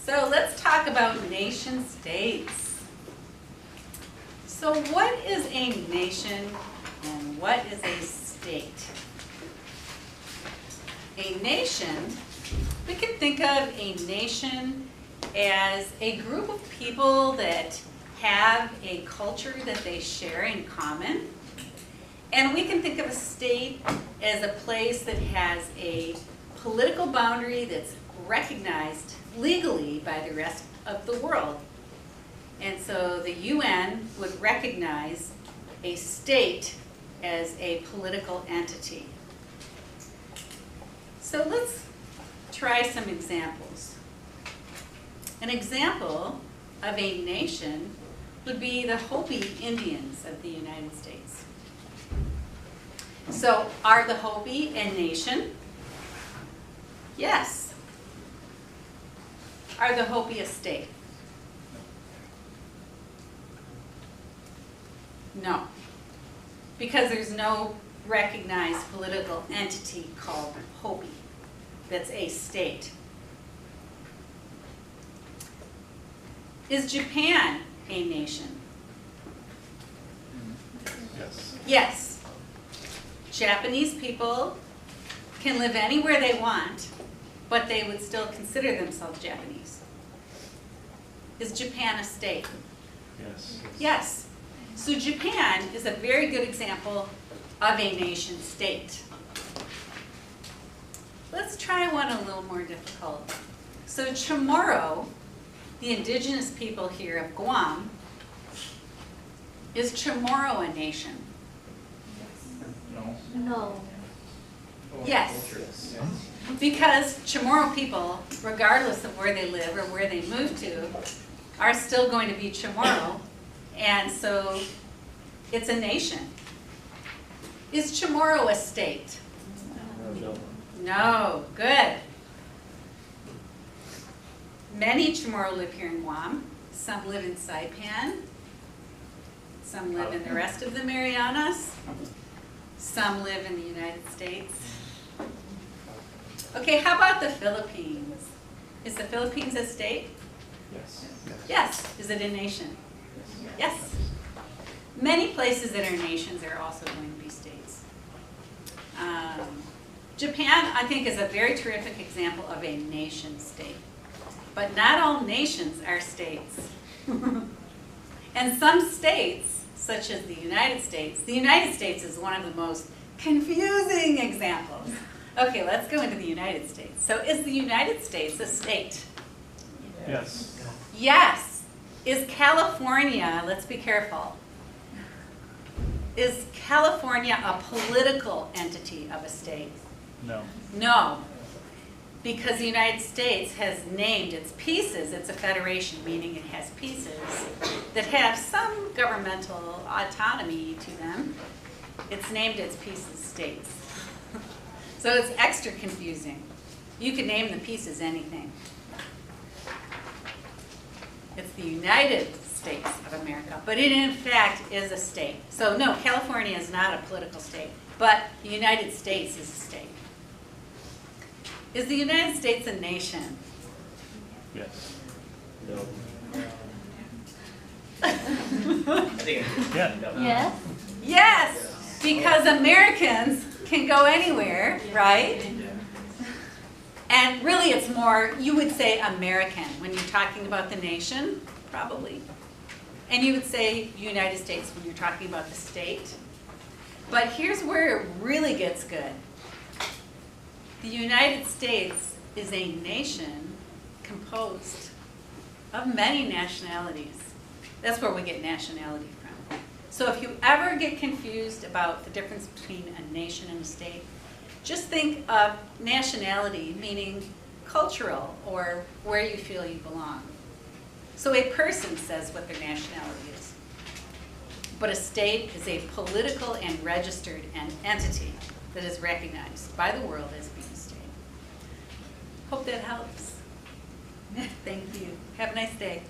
So let's talk about nation states. So what is a nation and what is a state? A nation, we can think of a nation as a group of people that have a culture that they share in common. And we can think of a state as a place that has a political boundary that's recognized legally by the rest of the world. And so the UN would recognize a state as a political entity. So let's try some examples. An example of a nation would be the Hopi Indians of the United States. So are the Hopi a nation? Yes. Are the Hopi a state? No. Because there's no recognized political entity called Hopi that's a state. Is Japan a nation? Yes. Yes. Japanese people can live anywhere they want, but they would still consider themselves Japanese. Is Japan a state? Yes. Yes. So Japan is a very good example of a nation state. Let's try one a little more difficult. So Chamorro, the indigenous people here of Guam, is Chamorro a nation? No. No. Yes. Because Chamorro people, regardless of where they live or where they move to, are still going to be Chamorro, and so it's a nation. Is Chamorro a state? No. No. Good. Many Chamorro live here in Guam. Some live in Saipan. Some live in the rest of the Marianas. Some live in the United States. Okay, how about the Philippines? Is the Philippines a state? Yes. Yes. Is it a nation? Yes. Many places that are nations are also going to be states. Japan, I think, is a very terrific example of a nation state. But not all nations are states. And some states, such as the United States is one of the most confusing examples. Okay, let's go into the United States. So is the United States a state? Yes. Yes. Is California, let's be careful, is California a political entity of a state? No. No. Because the United States has named its pieces, it's a federation, meaning it has pieces that have some governmental autonomy to them. It's named its pieces states. So it's extra confusing. You can name the pieces anything. It's the United States of America, but it in fact is a state. So no, California is not a political state, but the United States is a state. Is the United States a nation? Yes. No. Yeah. Yes. Yes, because Americans can go anywhere, right? And really it's more, you would say American when you're talking about the nation, probably. And you would say United States when you're talking about the state. But here's where it really gets good. The United States is a nation composed of many nationalities. That's where we get nationality from. So if you ever get confused about the difference between a nation and a state, just think of nationality meaning cultural or where you feel you belong. So a person says what their nationality is. But a state is a political and registered entity that is recognized by the world as being a state. Hope that helps. Thank you. Have a nice day.